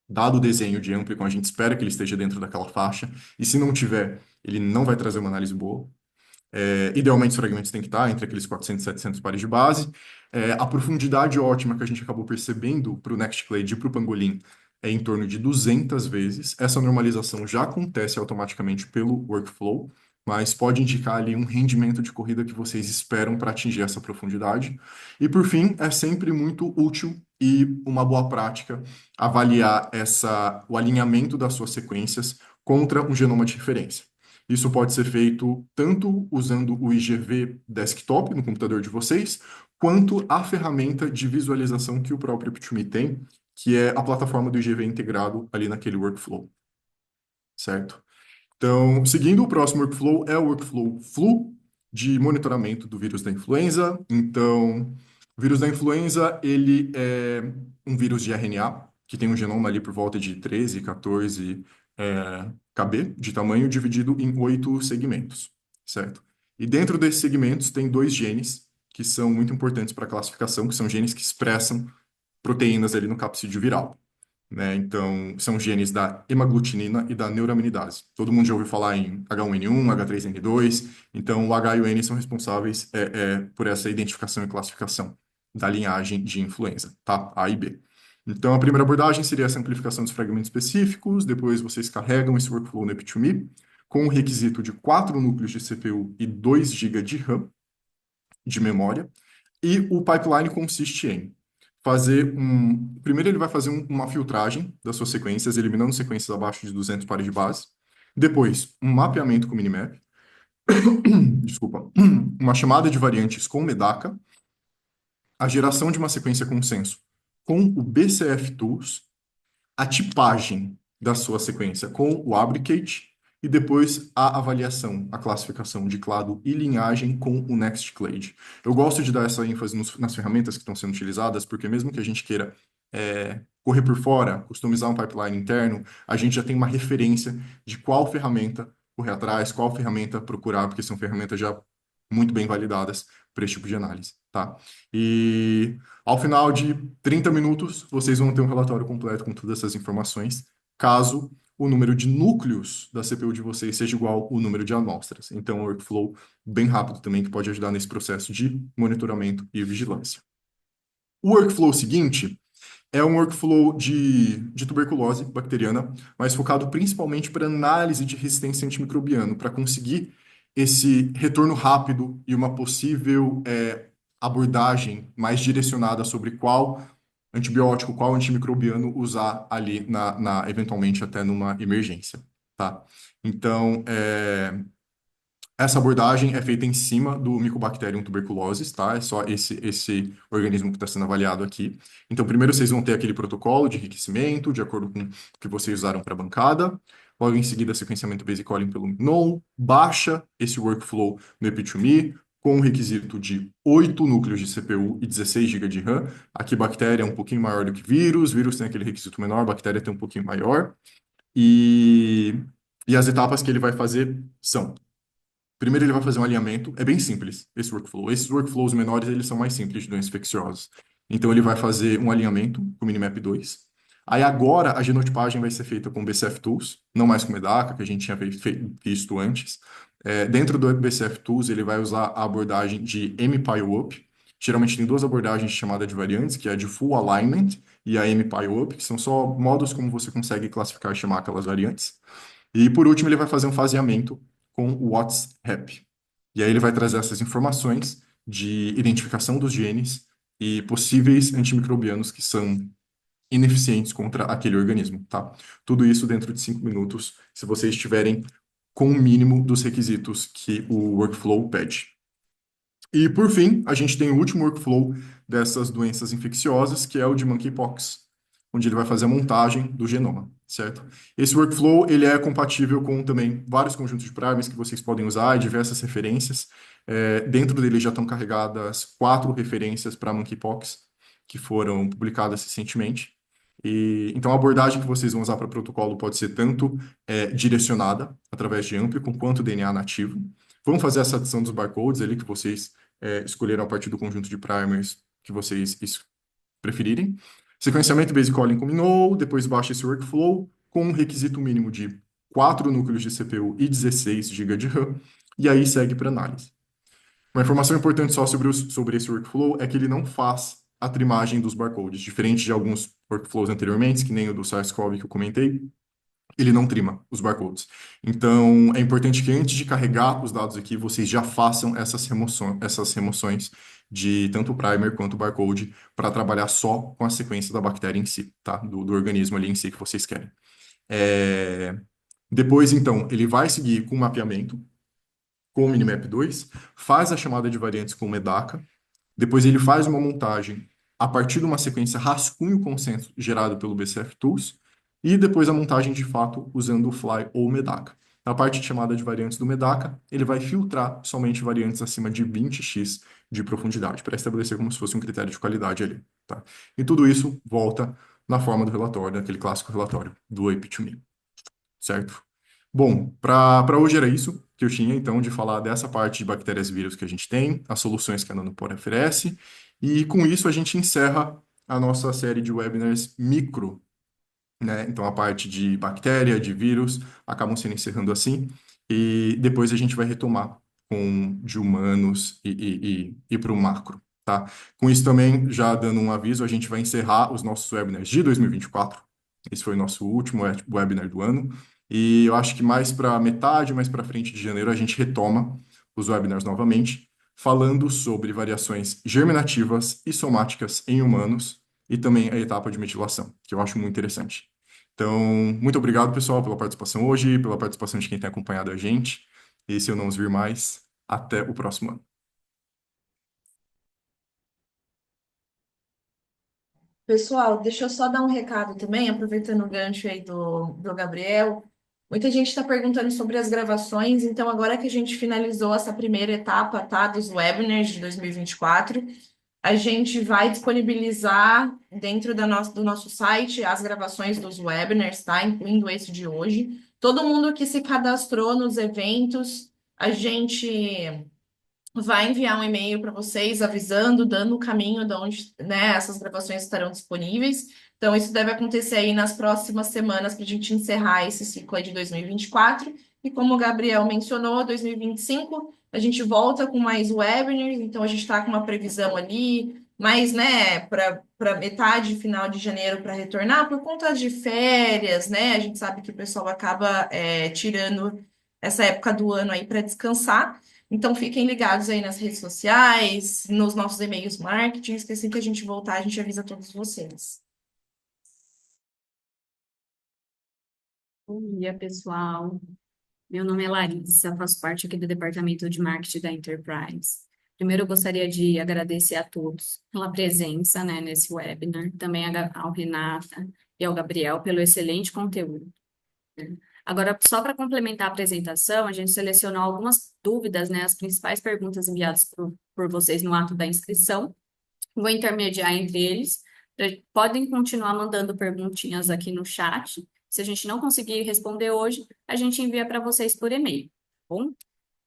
dado o desenho de Amplicon, a gente espera que ele esteja dentro daquela faixa, e se não tiver, ele não vai trazer uma análise boa. Idealmente, os fragmentos têm que estar entre aqueles 400 e 700 pares de base. A profundidade ótima que a gente acabou percebendo para o Nextclade e para o Pangolin é em torno de 200 vezes. Essa normalização já acontece automaticamente pelo workflow, mas pode indicar ali um rendimento de corrida que vocês esperam para atingir essa profundidade. E por fim, é sempre muito útil e uma boa prática avaliar o alinhamento das suas sequências contra um genoma de referência. Isso pode ser feito tanto usando o IGV desktop no computador de vocês, quanto a ferramenta de visualização que o próprio Epitome tem, que é a plataforma do IGV integrado ali naquele workflow, certo? Então, seguindo o próximo workflow, é o workflow Flu, de monitoramento do vírus da influenza. Então, o vírus da influenza, ele é um vírus de RNA, que tem um genoma ali por volta de 13, 14 KB de tamanho, dividido em 8 segmentos, certo? E dentro desses segmentos tem dois genes que são muito importantes para a classificação, que são genes que expressam proteínas ali no capsídeo viral, né? Então, são genes da hemaglutinina e da neuraminidase. Todo mundo já ouviu falar em H1N1, H3N2. Então, o H e o N são responsáveis por essa identificação e classificação da linhagem de influenza, tá? A e B. Então, a primeira abordagem seria essa amplificação dos fragmentos específicos. Depois, vocês carregam esse workflow no Epitome com o requisito de 4 núcleos de CPU e 2 GB de RAM de memória. E o pipeline consiste em fazer um. Primeiro, ele vai fazer uma filtragem das suas sequências, eliminando sequências abaixo de 200 pares de base. Depois, um mapeamento com Minimap. Desculpa. Uma chamada de variantes com Medaka. A geração de uma sequência consenso com o BCF Tools. A tipagem da sua sequência com o Abricate. E depois a avaliação, a classificação de clado e linhagem com o Nextclade. Eu gosto de dar essa ênfase nas ferramentas que estão sendo utilizadas, porque mesmo que a gente queira correr por fora, customizar um pipeline interno, a gente já tem uma referência de qual ferramenta correr atrás, qual ferramenta procurar, porque são ferramentas já muito bem validadas para esse tipo de análise, tá? E ao final de 30 minutos, vocês vão ter um relatório completo com todas essas informações, caso o número de núcleos da CPU de vocês seja igual ao número de amostras. Então, é um workflow bem rápido também, que pode ajudar nesse processo de monitoramento e vigilância. O workflow seguinte é um workflow de tuberculose bacteriana, mas focado principalmente para análise de resistência antimicrobiana, para conseguir esse retorno rápido e uma possível abordagem mais direcionada sobre qual antibiótico, qual antimicrobiano usar ali eventualmente até numa emergência, tá? Então, essa abordagem é feita em cima do Mycobacterium tuberculosis, tá? É só esse organismo que está sendo avaliado aqui. Então, primeiro vocês vão ter aquele protocolo de enriquecimento, de acordo com o que vocês usaram para a bancada. Logo em seguida, sequenciamento base calling pelo GNOME. Baixa esse workflow no Epitome, com o requisito de 8 núcleos de CPU e 16 GB de RAM. Aqui, bactéria é um pouquinho maior do que vírus tem aquele requisito menor, bactéria tem um pouquinho maior. E as etapas que ele vai fazer são: primeiro, ele vai fazer um alinhamento. É bem simples esse workflow. Esses workflows menores, eles são mais simples de doenças infecciosas. Então, ele vai fazer um alinhamento com o Minimap 2. Aí, agora, a genotipagem vai ser feita com o BCF Tools, não mais com o Medaka, que a gente tinha visto antes. Dentro do BCF Tools, ele vai usar a abordagem de MPIOP. Geralmente, tem duas abordagens chamadas de variantes, que é a de Full Alignment e a MPIOP, que são só modos como você consegue classificar e chamar aquelas variantes. E, por último, ele vai fazer um faseamento com o WhatsApp. E aí ele vai trazer essas informações de identificação dos genes e possíveis antimicrobianos que são ineficientes contra aquele organismo, tá? Tudo isso dentro de 5 minutos, se vocês estiverem com o mínimo dos requisitos que o workflow pede. E, por fim, a gente tem o último workflow dessas doenças infecciosas, que é o de monkeypox, onde ele vai fazer a montagem do genoma, certo? Esse workflow, ele é compatível com também vários conjuntos de primers que vocês podem usar e diversas referências. Dentro dele já estão carregadas 4 referências para monkeypox, que foram publicadas recentemente. E, então, a abordagem que vocês vão usar para o protocolo pode ser tanto direcionada, através de amplo, quanto DNA nativo. Vamos fazer essa adição dos barcodes ali que vocês escolheram a partir do conjunto de primers que vocês preferirem. Sequenciamento basic calling combinou, depois baixa esse workflow com um requisito mínimo de 4 núcleos de CPU e 16 GB de RAM, e aí segue para análise. Uma informação importante só sobre esse workflow é que ele não faz a trimagem dos barcodes, diferente de alguns workflows anteriormente, que nem o do SARS-CoV que eu comentei, ele não trima os barcodes. Então, é importante que antes de carregar os dados aqui, vocês já façam essas remoções de tanto o primer quanto o barcode para trabalhar só com a sequência da bactéria em si, tá? Do organismo ali em si que vocês querem. É, Depois, então, ele vai seguir com o mapeamento, com o Minimap 2, faz a chamada de variantes com o Medaka, depois ele faz uma montagem a partir de uma sequência rascunho consenso gerada pelo BCF Tools e depois a montagem de fato usando o Fly ou o Medaka. Na parte chamada de variantes do Medaka, ele vai filtrar somente variantes acima de 20x de profundidade, para estabelecer como se fosse um critério de qualidade ali, tá? E tudo isso volta na forma do relatório, naquele clássico relatório do AP2Me, certo? Bom, para hoje era isso que eu tinha, então, de falar dessa parte de bactérias e vírus que a gente tem, as soluções que a Nanopore oferece, e com isso a gente encerra a nossa série de webinars micro, né? Então, a parte de bactéria, de vírus, acabam sendo encerrando assim, e depois a gente vai retomar com de humanos e para o macro, tá? Com isso também, já dando um aviso, a gente vai encerrar os nossos webinars de 2024. Esse foi o nosso último webinar do ano, e eu acho que mais para metade, mais para frente de janeiro, a gente retoma os webinars novamente, falando sobre variações germinativas e somáticas em humanos, e também a etapa de metilação, que eu acho muito interessante. Então, muito obrigado, pessoal, pela participação hoje, pela participação de quem tem acompanhado a gente. E se eu não os vir mais, até o próximo ano. Pessoal, deixa eu só dar um recado também, aproveitando o gancho aí do Gabriel. Muita gente está perguntando sobre as gravações, então agora que a gente finalizou essa primeira etapa, tá, dos webinars de 2024, a gente vai disponibilizar dentro do nosso site as gravações dos webinars, tá, incluindo esse de hoje. Todo mundo que se cadastrou nos eventos, a gente vai enviar um e-mail para vocês avisando, dando o caminho de onde, né, essas gravações estarão disponíveis. Então, isso deve acontecer aí nas próximas semanas para a gente encerrar esse ciclo aí de 2024. E como o Gabriel mencionou, 2025, a gente volta com mais webinars, então a gente está com uma previsão ali, mas, né, para metade, final de janeiro para retornar, por conta de férias, né? A gente sabe que o pessoal acaba tirando essa época do ano aí para descansar. Então, fiquem ligados aí nas redes sociais, nos nossos e-mails marketing, que assim que a gente voltar, a gente avisa todos vocês. Bom dia, pessoal. Meu nome é Larissa, faço parte aqui do departamento de marketing da Enterprise. Primeiro, eu gostaria de agradecer a todos pela presença, né, nesse webinar, também ao Renata e ao Gabriel pelo excelente conteúdo. Agora, só para complementar a apresentação, a gente selecionou algumas dúvidas, né, as principais perguntas enviadas por vocês no ato da inscrição. Vou intermediar entre eles. Podem continuar mandando perguntinhas aqui no chat. Se a gente não conseguir responder hoje, a gente envia para vocês por e-mail, tá bom?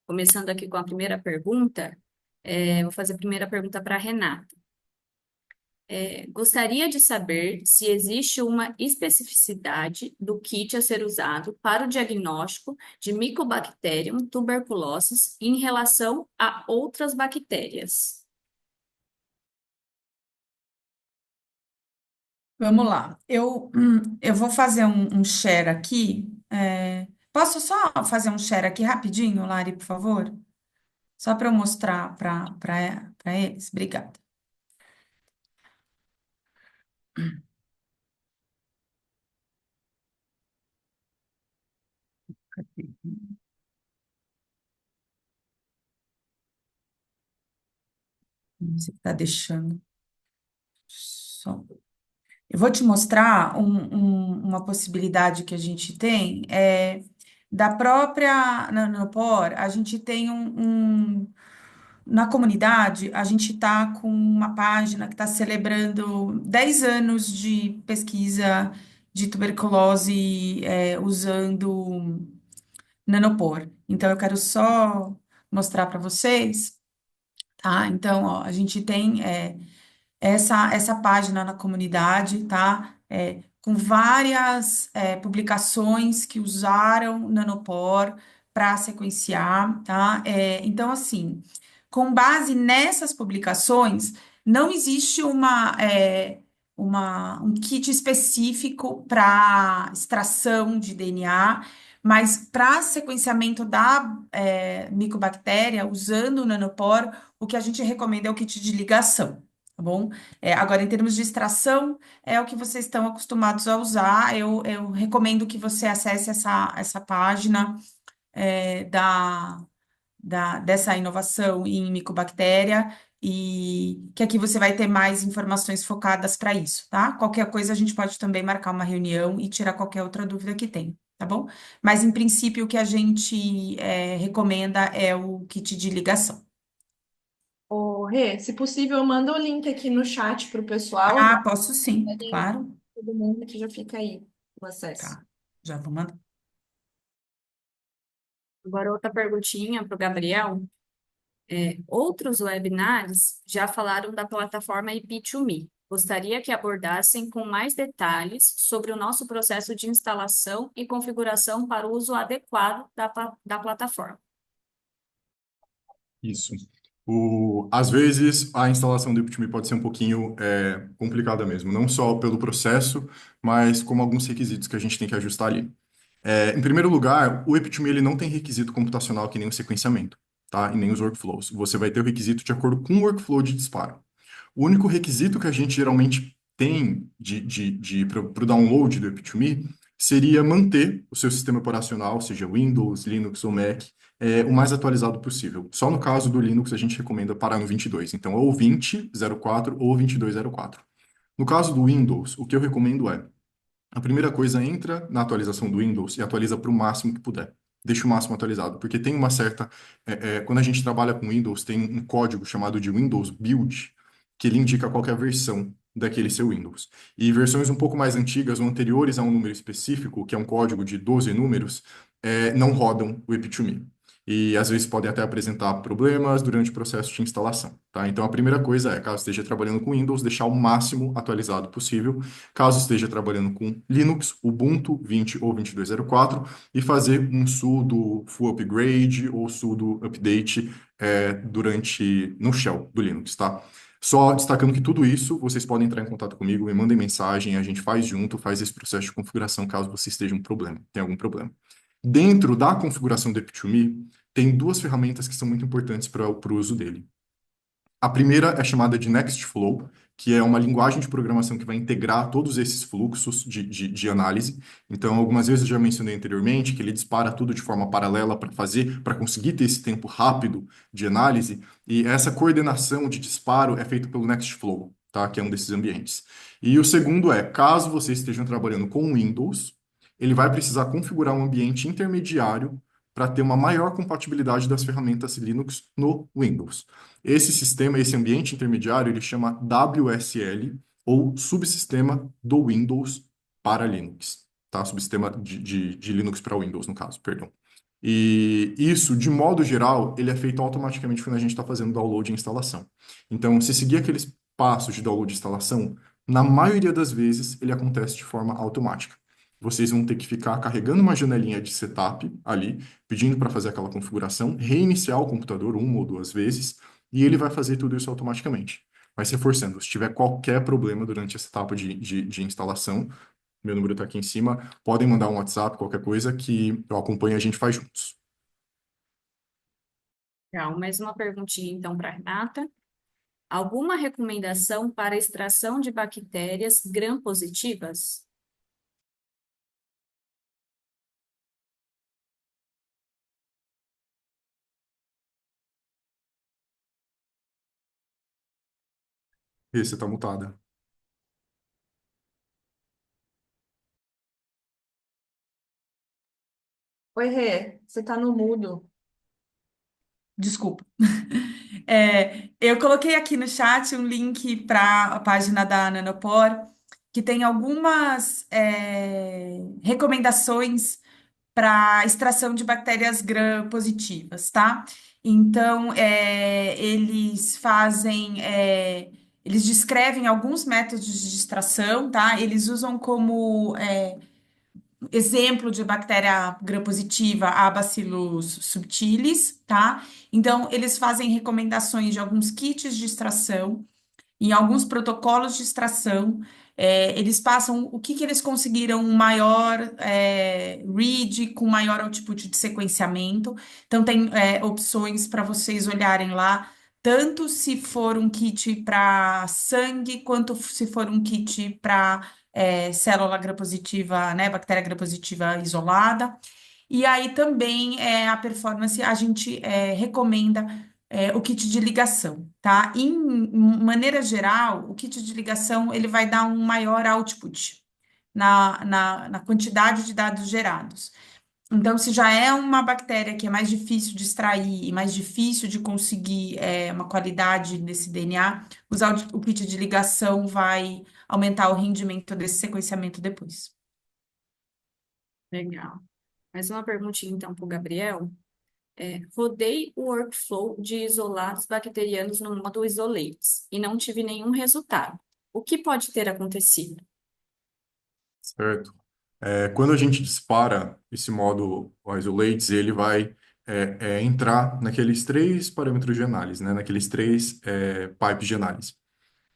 Começando aqui com a primeira pergunta, vou fazer a primeira pergunta para a Renata. Gostaria de saber se existe uma especificidade do kit a ser usado para o diagnóstico de Mycobacterium tuberculosis em relação a outras bactérias. Vamos lá. Eu vou fazer um share aqui. Posso só fazer um share aqui rapidinho, Lari, por favor? Só para eu mostrar para eles. Obrigada. Cadê? Você está deixando só. Eu vou te mostrar uma possibilidade que a gente tem, da própria Nanopor, a gente tem na comunidade, a gente está com uma página que está celebrando 10 anos de pesquisa de tuberculose, usando Nanopor. Então, eu quero só mostrar para vocês, tá? Então, ó, a gente tem essa página na comunidade, tá? Com várias publicações que usaram Nanopore para sequenciar, tá? Então, assim, com base nessas publicações, não existe um kit específico para extração de DNA, mas para sequenciamento da micobactéria, usando o Nanopore, o que a gente recomenda é o kit de ligação. Tá bom? Agora, em termos de extração, é o que vocês estão acostumados a usar. Eu recomendo que você acesse essa página dessa inovação em micobactéria e que aqui você vai ter mais informações focadas para isso, tá? Qualquer coisa a gente pode também marcar uma reunião e tirar qualquer outra dúvida que tem, tá bom? Mas, em princípio, o que a gente recomenda é o kit de ligação. Ô, Rê, se possível, manda o link aqui no chat para o pessoal. Ah, posso sim, claro. Todo mundo que já fica aí o acesso. Tá, já vou mandar. Agora, outra perguntinha para o Gabriel. Outros webinars já falaram da plataforma IP2Me. Gostaria que abordassem com mais detalhes sobre o nosso processo de instalação e configuração para o uso adequado da plataforma. Isso. Às vezes, a instalação do IPTME pode ser um pouquinho complicada mesmo, não só pelo processo, mas como alguns requisitos que a gente tem que ajustar ali. Em primeiro lugar, o IPTME ele não tem requisito computacional que nem o sequenciamento, tá? E nem os workflows. Você vai ter o requisito de acordo com o workflow de disparo. O único requisito que a gente geralmente tem para o download do IPTME seria manter o seu sistema operacional, seja Windows, Linux ou Mac, o mais atualizado possível. Só no caso do Linux a gente recomenda parar no 22. Então, ou 20.04 ou 22.04. No caso do Windows, o que eu recomendo é a primeira coisa, entra na atualização do Windows e atualiza para o máximo que puder. Deixa o máximo atualizado, porque tem uma certa. Quando a gente trabalha com Windows, tem um código chamado de Windows Build, que ele indica qual que é a versão daquele seu Windows. E versões um pouco mais antigas ou anteriores a um número específico, que é um código de 12 números, não rodam o IP2Me. E às vezes podem até apresentar problemas durante o processo de instalação, tá? Então a primeira coisa é, caso esteja trabalhando com Windows, deixar o máximo atualizado possível. Caso esteja trabalhando com Linux, Ubuntu 20 ou 22.04, e fazer um sudo full upgrade ou sudo update no shell do Linux, tá? Só destacando que tudo isso, vocês podem entrar em contato comigo, me mandem mensagem, a gente faz junto, faz esse processo de configuração caso você esteja tem algum problema. Dentro da configuração do IP2Me, tem duas ferramentas que são muito importantes para o uso dele. A primeira é chamada de Nextflow, que é uma linguagem de programação que vai integrar todos esses fluxos de análise. Então, algumas vezes eu já mencionei anteriormente que ele dispara tudo de forma paralela para conseguir ter esse tempo rápido de análise. E essa coordenação de disparo é feita pelo Nextflow, tá? Que é um desses ambientes. E o segundo é, caso vocês estejam trabalhando com Windows, ele vai precisar configurar um ambiente intermediário para ter uma maior compatibilidade das ferramentas Linux no Windows. Esse sistema, esse ambiente intermediário, ele chama WSL, ou Subsistema do Windows para Linux, tá? Subsistema de Linux para Windows, no caso, perdão. E isso, de modo geral, ele é feito automaticamente quando a gente está fazendo download e instalação. Então, se seguir aqueles passos de download e instalação, na maioria das vezes ele acontece de forma automática. Vocês vão ter que ficar carregando uma janelinha de setup ali, pedindo para fazer aquela configuração, reiniciar o computador uma ou duas vezes, e ele vai fazer tudo isso automaticamente. Mas reforçando, se tiver qualquer problema durante essa etapa de instalação, meu número está aqui em cima, podem mandar um WhatsApp, qualquer coisa que eu acompanho e a gente faz juntos. Legal, mais uma perguntinha então para a Renata. alguma recomendação para extração de bactérias gram-positivas? Rê, você está mutada. Oi, Rê, você tá no mudo. Desculpa. Eu coloquei aqui no chat um link para a página da Nanopor, que tem algumas recomendações para extração de bactérias gram-positivas, tá? Então, eles descrevem alguns métodos de extração, tá? Eles usam como exemplo de bactéria gram-positiva a Bacillus subtilis, tá? Então, eles fazem recomendações de alguns kits de extração, em alguns protocolos de extração, eles passam o que eles conseguiram um maior read com maior output de sequenciamento. Então, tem opções para vocês olharem lá, tanto se for um kit para sangue, quanto se for um kit para célula gram-positiva, né, bactéria gram-positiva isolada. E aí também a performance a gente recomenda o kit de ligação, tá? Em maneira geral, o kit de ligação ele vai dar um maior output na quantidade de dados gerados. Então, se já é uma bactéria que é mais difícil de extrair e mais difícil de conseguir uma qualidade desse DNA, usar o kit de ligação vai aumentar o rendimento desse sequenciamento depois. Legal. Mais uma perguntinha, então, para o Gabriel. Rodei o workflow de isolados bacterianos no modo isolates e não tive nenhum resultado. O que pode ter acontecido? Certo? Quando a gente dispara esse modo isolates, ele vai entrar naqueles três parâmetros de análise, né? Naqueles três pipes de análise.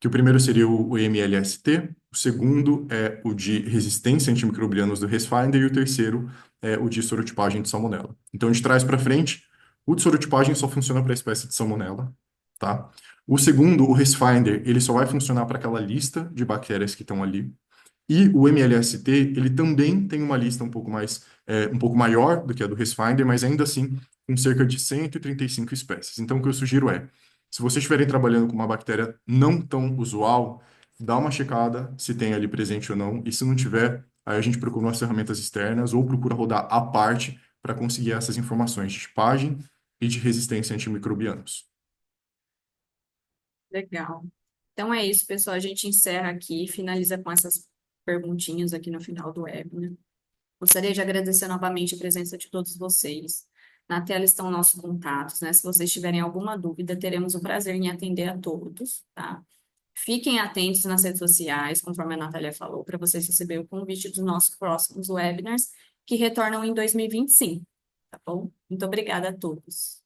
Que o primeiro seria o MLST, o segundo é o de resistência a antimicrobianos do ResFinder e o terceiro é o de sorotipagem de salmonela. Então, de trás para frente, o de sorotipagem só funciona para a espécie de salmonela, tá? O segundo, o ResFinder, ele só vai funcionar para aquela lista de bactérias que estão ali. E o MLST, ele também tem uma lista um pouco maior do que a do ResFinder, mas ainda assim com cerca de 135 espécies. Então, o que eu sugiro se vocês estiverem trabalhando com uma bactéria não tão usual, dá uma checada se tem ali presente ou não, e se não tiver, aí a gente procura umas ferramentas externas ou procura rodar à parte para conseguir essas informações de tipagem e de resistência a antimicrobianos. Legal. Então é isso, pessoal. A gente encerra aqui, finaliza com essas perguntinhas aqui no final do webinar. Gostaria de agradecer novamente a presença de todos vocês. Na tela estão nossos contatos, né? Se vocês tiverem alguma dúvida, teremos o prazer em atender a todos, tá? Fiquem atentos nas redes sociais, conforme a Natália falou, para vocês receberem o convite dos nossos próximos webinars, que retornam em 2025, tá bom? Muito obrigada a todos.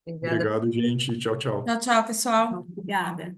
Obrigada. Obrigado, gente. Tchau, Tchau, tchau. tchau, pessoal. Obrigada.